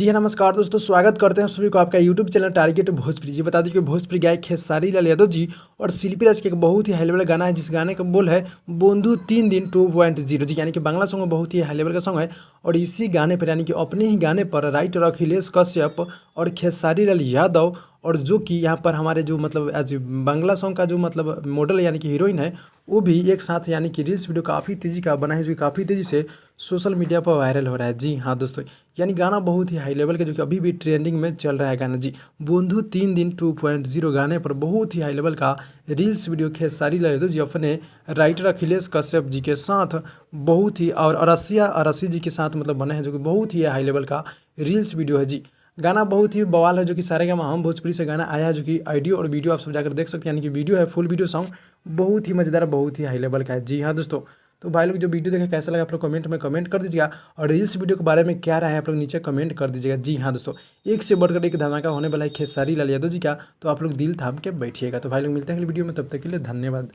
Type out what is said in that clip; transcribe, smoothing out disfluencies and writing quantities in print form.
जी हाँ, नमस्कार दोस्तों, स्वागत करते हैं आप सभी को आपका यूट्यूब चैनल टारगेट भोजपुरी। जी बता दें कि भोजपुरी गायक खेसारी लाल यादव जी और शिल्पी राज का एक बहुत ही हाई लेवल गाना है, जिस गाने का बोल है बोंधु 3 दिन 2.0 जी, यानी कि बांग्ला सॉन्ग बहुत ही हाई लेवल का सॉन्ग है। और इसी गाने पर यानी कि अपने ही गाने पर राइटर अखिलेश कश्यप और खेसारी लाल यादव और जो कि यहाँ पर हमारे जो मतलब एज बांग्ला सॉन्ग का जो मतलब मॉडल यानी कि हीरोइन है, वो भी एक साथ यानी कि रील्स वीडियो काफ़ी तेज़ी का बना है, जो काफ़ी तेज़ी से सोशल मीडिया पर वायरल हो रहा है। जी हाँ दोस्तों, यानी गाना बहुत ही हाई लेवल का, जो कि अभी भी ट्रेंडिंग में चल रहा है गाना। जी, बोंधु 3 दिन 2.0 गाने पर बहुत ही हाई लेवल का रील्स वीडियो खेसारी लाल यादव जी अपने राइटर अखिलेश कश्यप जी के साथ बहुत ही और अरसिया जी के साथ मतलब बने हैं, जो कि बहुत ही हाई लेवल का रील्स वीडियो है। जी, गाना बहुत ही बवाल है, जो कि सारेगामा हम भोजपुरी से गाना आया है, जो कि ऑडियो और वीडियो आप सब जाकर देख सकते हैं। यानी कि वीडियो है फुल वीडियो सॉन्ग, बहुत ही मज़ेदार, बहुत ही हाई लेवल का है। जी हाँ दोस्तों, तो भाई लोग जो वीडियो देखें कैसा लगा आप लोग कमेंट में कमेंट कर दीजिएगा, और रील्स वीडियो के बारे में क्या रहा है आप लोग नीचे कमेंट कर दीजिएगा। जी हाँ दोस्तों, एक से बढ़कर एक धमाका होने वाला है खेसारी लाल यादव जी का, तो आप लोग दिल थाम के बैठिएगा। तो भाई लोग मिलते हैं अगली वीडियो में, तब तक के लिए धन्यवाद।